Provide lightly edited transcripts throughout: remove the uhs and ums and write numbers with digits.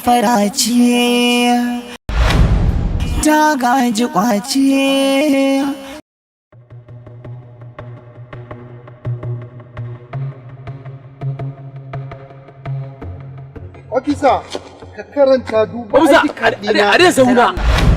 damfara ce ta gaji kwace. Ofisa, ka karanta duba ID card dina. A dai sauna.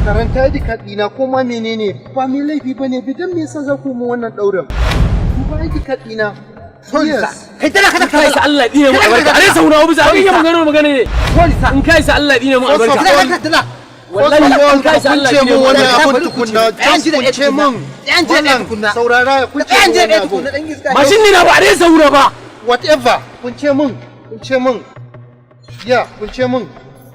Karanta ID card dina ko ma menene ba mai laifi bane bidan me yasa za ku mu wannan daurin. Duba ID card dina. Yes. Kai tana kada kai sa Allah dine mu albarka. A dai sauna ofisa abin ya magana ne. In kai sa Allah dine mu albarka. Wallahi in kai sa Allah dine mu wannan abun tukunna. Kunce mun. Yan je ne tukunna. Saurara kunce mun. Yan je ne tukunna dan giska. Mashin ne na ba dai sauna ba. Whatever. Kunce mun. Kunce mun. Ya, kunce mun.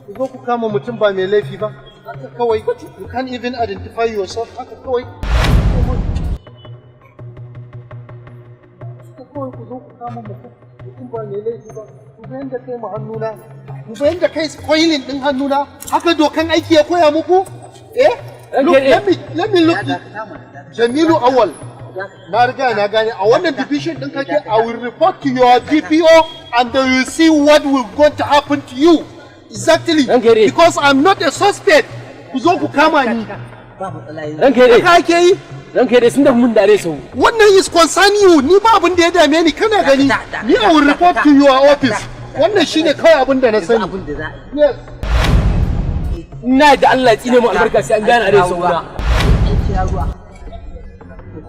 Ku zo ku kama mutum ba mai laifi ba. Haka kawai. You can't even identify yourself. Haka kawai. Kawai ku zo ku kama mutum ba mai laifi ba. Ku ga yadda kai mu hannuna. Ku ga yadda kai spoiling din hannuna. Haka dokan aiki ya koya muku? Eh? Let me look. Jamilu Awal. Na riga na gane a wannan division din kake I will report to your DPO and they will see what will going to happen to you. Exactly. Because I'm not a suspect. Ku zo ku kama ni. Haka ake yi? Ranka dai sun da mun dare sau. Wannan is concern you. Ni ba abin da ya dame ni kana gani. Ni I will report to your office. Wannan shine kawai abin da na sani. Yes. Ina da Allah ya tsine mu albarka sai an gane a dai sau na.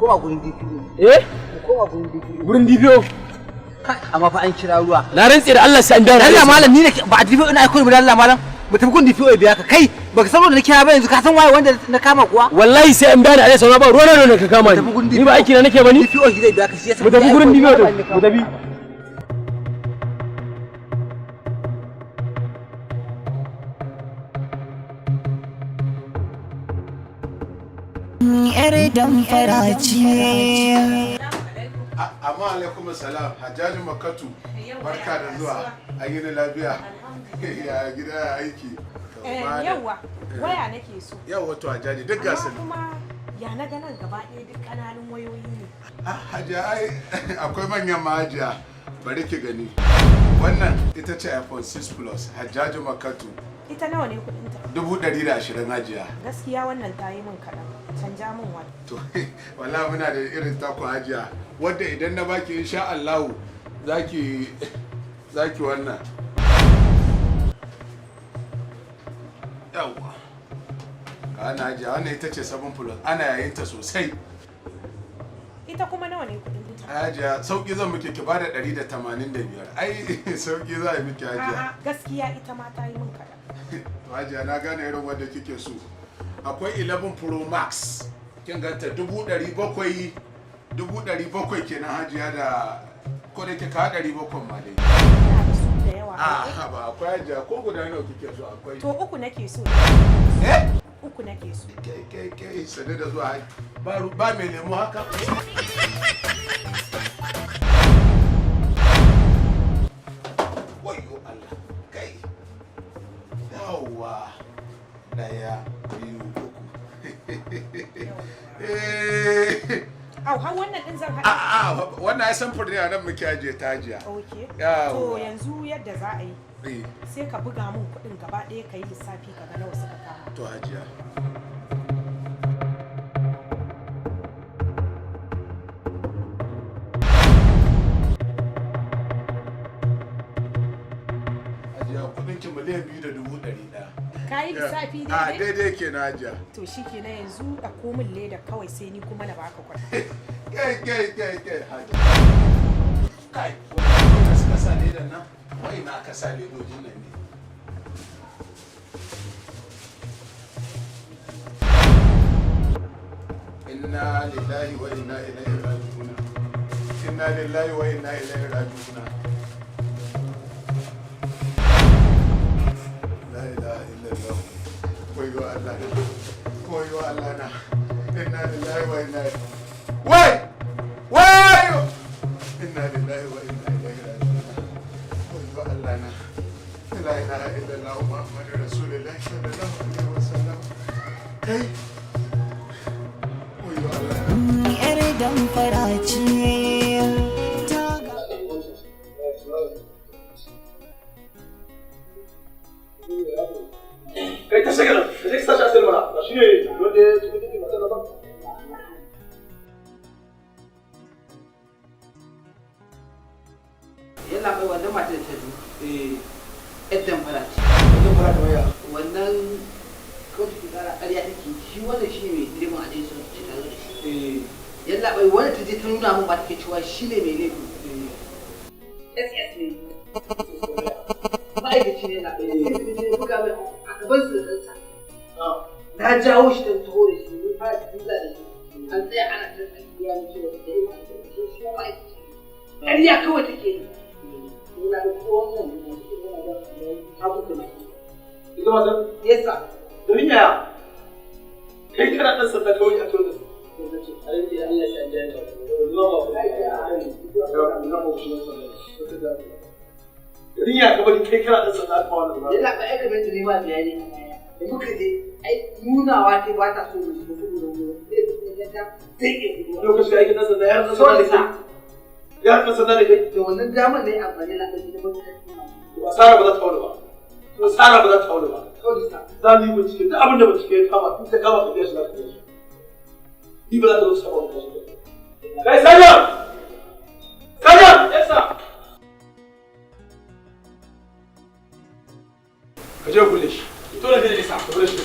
Kowa gurin DPO. Eh? Kowa gurin DPO. Gurin DPO. Amma fa an kira ruwa. Na rantsi da Allah sai an dawo. Allah malam ni ne ba DPO ina aiko mu da Allah malam. Mutum kun DPO ya biya ka kai baka san wanda na kira ba yanzu ka san waye wanda na kama kuwa. Wallahi sai an bani a sauna ba ruwa ne ka kama ni. Ni ba aiki na nake ba ni. DPO shi zai biya ka shi yasa. Mu tafi gurin DPO to. Mu tafi. Yar damfara ce. Amma alaikum salam Hajjaji Makatu barka da zuwa a gida lafiya ya gida aiki yawa waya nake so yawa to Hajjaji duk gasu kuma ya na ganin gaba ɗaya duk kananun wayoyi ne Hajiya ai akwai manyan mahajiya bari ki gani wannan ita ce iPhone 6 Plus Hajjaji Makatu ita nawa ne kudin ta 120 Hajiya gaskiya wannan ta yi min kaɗan canja min wani to wallahi muna da irin taku Hajiya wadda idan na baki insha Allah zaki wannan yawa ana Hajiya wannan ita ce 7 Plus ana yayin ta sosai ita kuma nawa ne kudin ta Hajiya sauki zan miki ki bada 185 ai sauki za a yi miki Hajiya gaskiya ita ma ta yi min kaɗan to Hajiya na gane irin wanda kike so akwai 11 Pro Max kin ganta 700 kenan Hajiya da ko da ke ka 700 ma dai da yawa ba akwai Hajiya ko guda nawa kike so akwai to uku nake so uku nake so kai sane da zuwa ba mai lemu haka wayo Allah kai yawa daya biyu uku au har wannan din zan haɗa wannan ya san furniya nan muke ajiye ta ajiya okay yawa to yanzu yadda za a yi sai ka buga mun kuɗin gaba ɗaya ka yi lissafi ka ga nawa suka kama to hajiya kudinki miliyan 2,100 ka yi lissafi daidai? daidai ke na hajiya to shi ke na yanzu da komin leda kawai sai ni kuma na baka kwata kai hajiya kai wanda suka sa ledan nan wai na aka sa ledojin nan ne inna lillahi wa inna ilaihi raji'un inna lillahi wa inna ilaihi raji'un koyo Allah na inna lillahi wa inna ilaihi wai inna lillahi wa inna ilaihi raji'un koyo Allah na la ilaha illallah muhammadur rasulullah sallallahu alaihi wasallam kai koyo Allah Yar damfara ce ta shi wannan shi ne mai girma a dai sun ce tare da shi yalla bai wanda ta je ta nuna min ba take cewa shi ne mai laifi SS ne ma'aikaci ne na buga mai a gaban su da kansa na jawo shi da taho da shi mun fara tuza da shi an tsaya ana tattaki ya mace wata da yi ma'aikaci shi kuma ma'aikaci ƙarya kawai take yi yana da kowa wannan yana da abu da mai ita wata yasa domin yaya kai kana ɗan sanda kawai a tona Allah ya jaya ka zuwa ba ku riya ka bari kai kana ɗan sanda kuma wannan ba yana ba aika mai ne ma bayani da muka je ai nunawa ce ba ta so mu shiga saboda sai ke lokacin aikin ɗan sanda ya rasa da kai ya rasa da kai to wannan damar ne amfani da ɗan gidan mutum asara ba za ta wani ba asara ba za ta wani ba za mu yi bincike duk abin da bincike ya kama tun ta kama ka biya shi za ka biya shi ni ba za ta zo saba wani kasu kai sajan yasa ka je kulle shi dole ne yasa ka kulle shi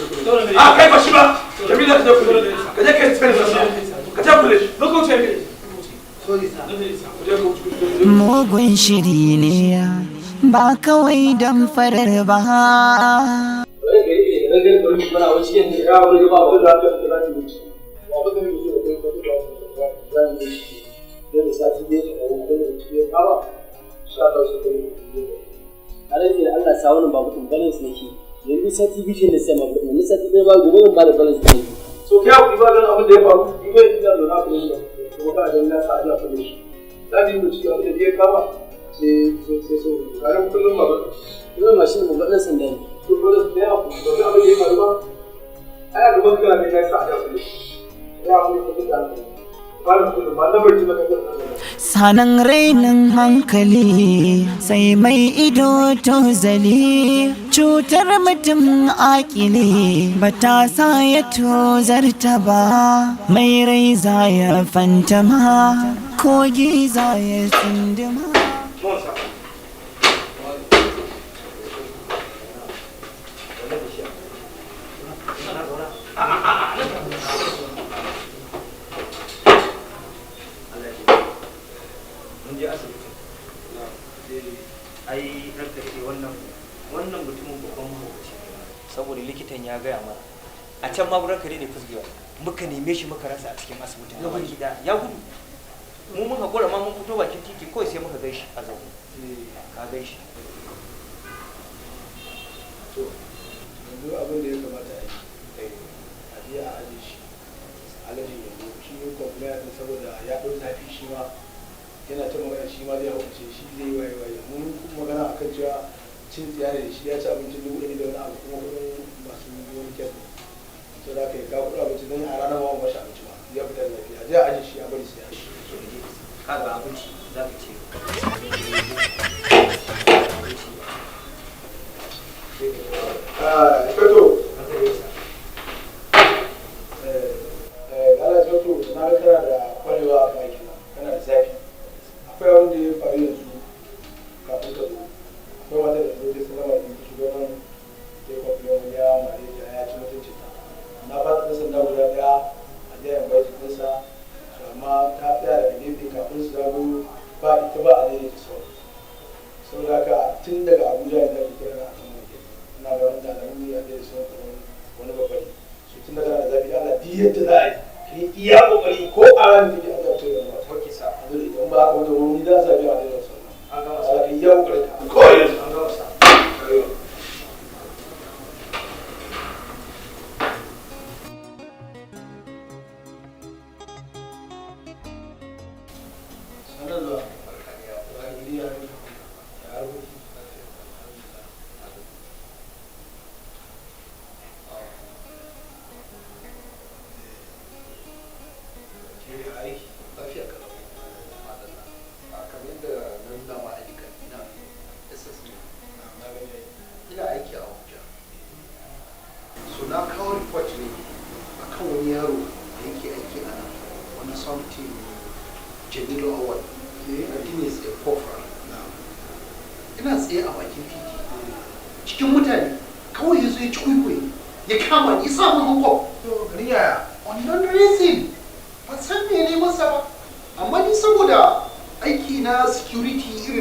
a kai ba shi ba jamila ka je kulle ka je kai tsare shi ka je kulle shi lokacin kai mugun shiri ne ba kawai don farar ba. Allah sa wani ba mutum balance ne shi yanzu sati biyu ne sai mabu ne sati biyu ba gobe ba da balance ne so kai ku ba dan abin da ya faru ibe da na ku ne ko ba da na sa Allah ku ne sati biyu ci abin da ya kama sai so karan kullum ba kuma mashin mu gadan sanda ne to dole sai ya ku to abin da ya faru ba ai ga ban kana ne sai sa Allah ku ne ya ku da sanan rainin hankali sai mai ido tozali cutar mutum akili ba ta sa ya tozarta ba mai rai za ya fantama kogi za ya tsindima. saboda likitan ya gaya mana a can ma gurin kare ne fusgewa muka neme shi muka rasa a cikin asibitin gaba gida ya gudu mu mun hakura ma mun fito bakin titi kawai sai muka gaishe a zaune ka gaishe to yanzu abin da ya kamata a yi a biya a aje shi alaji yanzu shi ne complaint din saboda ya ɗau zafi shi ma yana ta magana shi ma zai hukunce shi zai waye mun magana akan cewa cin tsiyare da shi ya ci abincin dubu ɗari da wani abu kuma kudin masu wani kyan to da aka yi ka kuɗa abinci don a ranar ma mashi abinci ma ya fita da lafiya a je a aje shi a bari sai a shi ka ga abinci za ka ce Feto ana Feto na ga kana da kwarewa a kan aikin kana da zafi akwai abin da ya faru yanzu kafin ka zo akwai wata da zo sun gama da shugaban ya kwafi wani ya mare ta ya ci mutunci na ba ta sanda guda daya a jayan bai jikinsa amma ta tsaya daga gefe kafin su zago ba ita ba a daidaita sauran saboda haka tun daga abuja yanzu ake kira na kan wani ina ga wani alamun ya daidaita sauran wani babbali su tun daga da zafi ana di yadda za a yi ka yi iya kokari ko a ranar take an zarce da wata wakil sa a zuri idan ba a wani wani za su zafi a daidaita sauran an gama sa ka yi iya kokari kawai yanzu an gama sa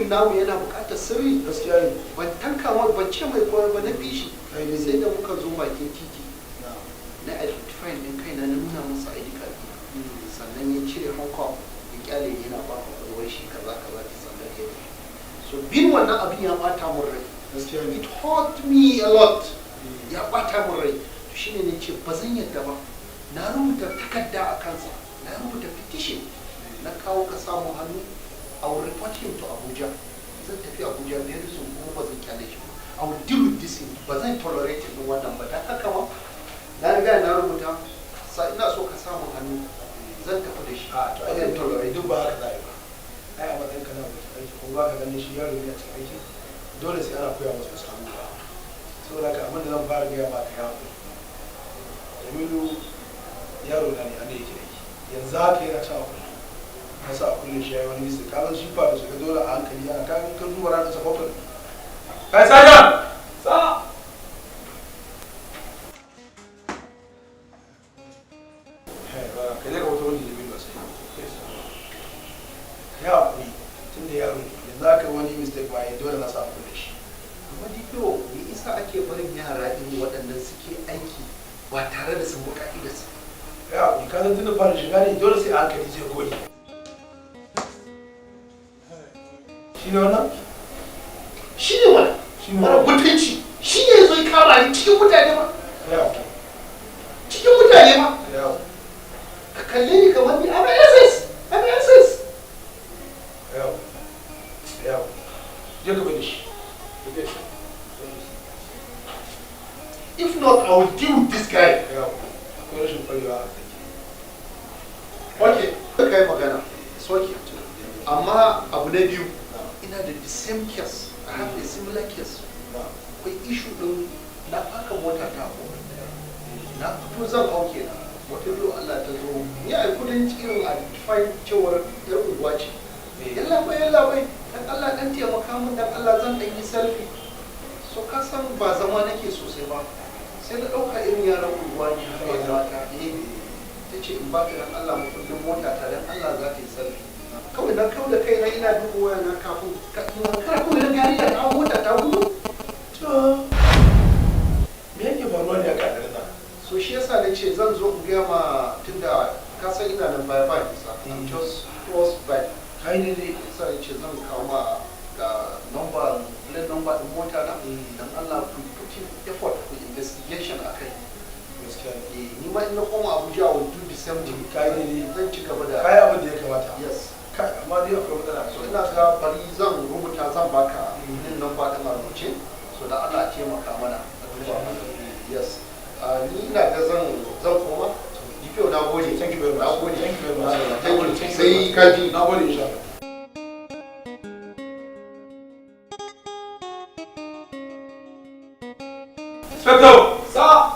mutumin namu yana buƙatar sirri gaskiya ne ban tanka mai ban ce mai koyar ba na bishi sai da muka zo bakin titi na identify din kaina na nuna masa ID card sannan ya cire Hong Kong ya kyale ni yana ba ku wai shi kaza kaza ki sannan ya so bin wannan abin ya bata mun rai gaskiya it hurt me a lot ya bata mun rai to shine ne ce ba zan yadda ba na rubuta takarda a kansa na rubuta petition na kawo ka samu hannu I will report him to Abuja. Zan tafi Abuja very soon kuma ba zan kyale shi. I will deal with this thing. Ba zan tolerate din wannan ba. Dan haka ma na riga na rubuta sa ina so ka samu hannu zan tafi da shi. A to ai zan tolerate duk ba haka zai ba. Ai a matsayin kana da aiki kuma ba ka ganin shi yaro ne a cikin aiki. Dole sai ana koya masa wasu abubuwa. Saboda haka abin da zan fara gaya ma ka yawo. Jamilu yaro na ne a ne yake aiki. Yanzu haka yana cewa kasa a kullum shi ya yi wani mista kazan shi fa da shiga dole a hankali yana kan duba ranar sa bakwai kai sada sa kai ne ka wata wani jibin ba sai ya haƙuri tun da yaro yanzu aka wani mistake ba ya dole na sa a kullum shi amma dikiyo me isa ake barin yara irin waɗannan suke aiki ba tare da sun bi ka'idarsa ya haƙuri kazan tun da fara shiga ne dole sai a hankali zai goyi shi ne wannan? shi ne wannan mara mutunci shi ne zai kama ni cikin mutane ma cikin mutane ma ka kalle ni kamar ni I'm SS je ka bada shi if not I will deal with this guy akwai rashin kwarewa okay kai magana soke amma abu na biyu ina da the same case I have a similar case akwai issue din na faka mota ta ko na fito zan hau kenan wata biyu Allah ta zo ni a kudin irin a define cewar yar uwa ce yalla bai dan Allah dan taimaka min dan Allah zan dan yi selfie so ka san ba zama nake sosai ba sai na dauka irin yaran uwa ne haka ya mata ta ce in ba ta dan Allah mu kudin mota ta dan Allah za ta yi selfie kawai na kawo da kai na ina duba waya na kafin kana kawai na gari da kawo mota ta gudu to me yake faruwa ne a kadar nan so shi yasa na ce zan zo in gaya ma tunda ka san ina nan baya ba nisa I'm just close by kai ne dai yasa na ce zan kawo ma ga number din mota na dan Allah ku put effort ku investigation akai gaskiya ni ma ina koma Abuja will do the same thing kai ne zan ci gaba da kai abin da ya kamata yes amma dai akwai matsala so ina ga bari zan rubuta zan baka din nan ba da rubuce so da Allah ya taimaka mana yes ni ina ga zan koma dikiyo na gode thank you very much sai kaji na gode insha Allah Inspector sa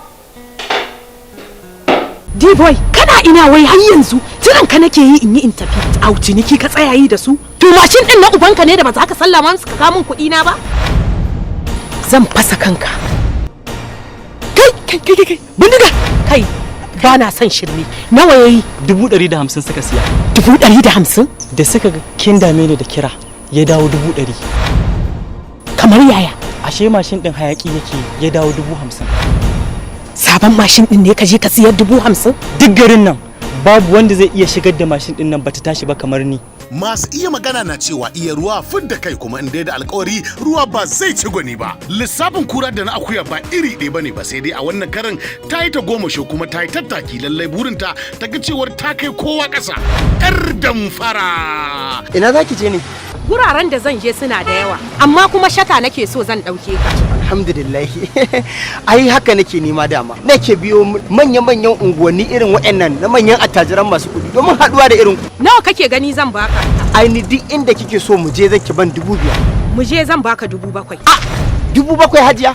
D-boy kana ina wai har yanzu jiran ka nake yi in yi in tafi a ciniki ka tsaya yi da su to mashin din na ubanka ne da ba za ka sallama musu ka kawo min kuɗi na ba zan fasa kanka kai bindiga kai ba na son shirme nawa yayi 150 suka siya 150 da suka kin dame ni da kira ya dawo 100 kamar yaya ashe mashin din hayaki yake ya dawo 50 sabon mashin din ne ka je ka siyar 50 duk garin nan babu wanda zai iya shigar da mashin din nan bata tashi ba kamar ni masu iya magana na cewa iya ruwa fidda kai kuma in dai da alkawari ruwa ba zai ci gwani ba lissafin kura da na akuya ba iri ɗaya bane ba sai dai a wannan karin ta yi ta goma sho kuma ta yi tattaki lallai burinta ta ga cewar ta kai kowa ƙasa yar damfara ina zaki je ne guraren da zan je suna da yawa amma kuma shata nake so zan dauke ka alhamdulillah ai haka nake nema dama nake biyo manyan unguwanni irin waɗannan na manyan attajiran masu kuɗi domin haɗuwa da irin nawa kake gani zan baka ai ni duk inda kike so mu je zaki ban 5,000 mu je zan baka 7,000 7,000 hajiya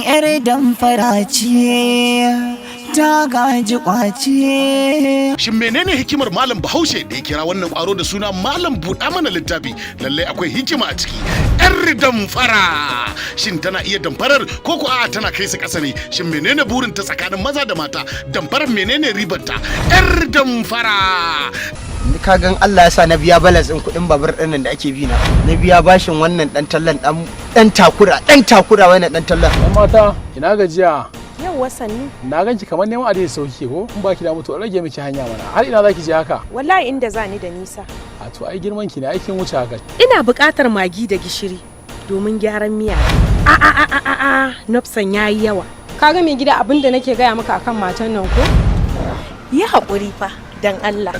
yar damfara ce ta gaji kwace. Shin menene hikimar Malam Bahaushe da ya kira wannan kwaro da suna Malam buɗa mana littafi? Lallai akwai hikima a ciki. Yar damfara. Shin tana iya damfarar ko ko a'a tana kai su ƙasa ne? Shin menene burin ta tsakanin maza da mata? Damfarar menene ribar ta? Yar damfara. ka gan Allah ya sa na biya balance din kuɗin babur ɗin nan da ake bi na biya bashin wannan dan tallan dan takura wannan dan tallan. Dan mata ina gajiya. Yau wasanni. Na ganki kamar neman adai sauki ko in baki da mutu rage miki hanya mana. Har ina zaki je haka? Wallahi inda zani da nisa. A to ai girman ki ne aikin wuce haka. Ina buƙatar magi da gishiri domin gyaran miya. Nofsan yayi yawa. Kaga mai gida abin da nake gaya maka akan matan nan ko? Yi haƙuri fa dan Allah.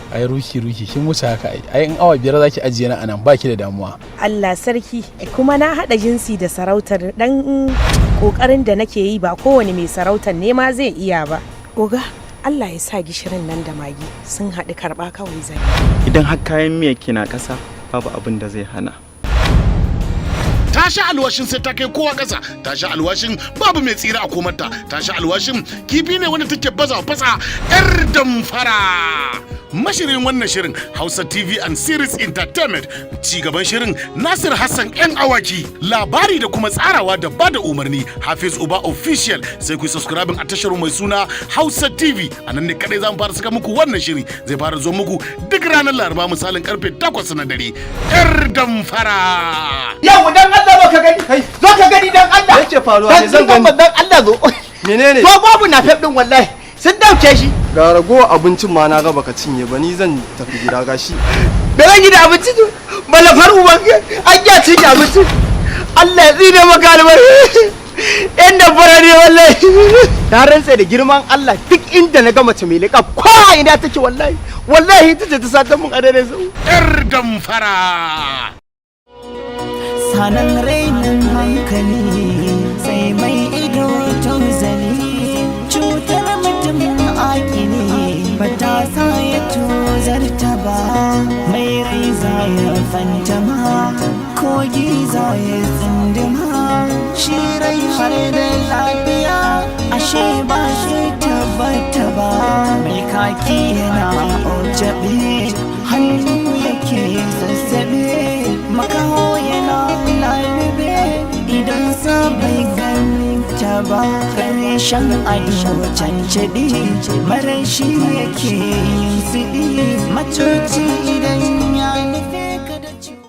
Ai ruki kin wuce haka ai in awa 5 zaki ajiye na anan baki da damuwa. Allah sarki kuma na hada jinsi da sarautar dan kokarin da nake yi ba kowane mai sarautar ne ma zai iya ba. Oga Allah ya sa gishirin nan da magi sun haɗu karɓa kawai zai. Idan har kayan miya kina ƙasa babu abin da zai hana. Ta sha alwashin sai ta kai kowa ƙasa, ta sha alwashin babu mai tsira a komarta, ta sha alwashin kifi ne wanda take baza fasa 'yar damfara. Mashirin wannan shirin Hausa TV and Series Entertainment, ci gaban shirin Nasir Hassan yan awaki, labari da kuma tsarawa da bada umarni Hafiz Uba Official. Sai ku subscribe a tashar mai suna Hausa TV, a nan ne kadai zamu fara saka muku wannan shiri, zai fara zo muku duk ranar Laraba misalin karfe 8 na dare. 'Yar damfara. Yau dan Allah zo ka gani kai, zo ka gani dan Allah. Yace faruwa ne zan gani. Dan Allah zo. Menene? To babu na fef din wallahi. Sun dauke shi. Ga ragowar abincin ma na ga baka cinye ba, ni zan tafi gida gashi. Da zan gida abinci malafar uban an ya cinye abinci. Allah ya tsine maka albar. Yan da fara ne wallahi. Na rantsa da girman Allah duk inda na ga mace mai liƙa ko ina take wallahi ita ce ta sata mun adare su. 'Yar damfara. Sanan rainin hankali sai mai ido tozali, cutar mutum akili ba ta sa ya tozarta ba, mai rai za ya fantama kogi za ya tsindima, shi rai har da lafiya ashe ba shi tabbata ba, mai kaki yana ojabe hannu yake zazzabe, makaho yana lalube idan sa bai gani ta ba, ƙarshen ado cancaɗi marar shi yake yin siɗi, macoci idan ya nufe ka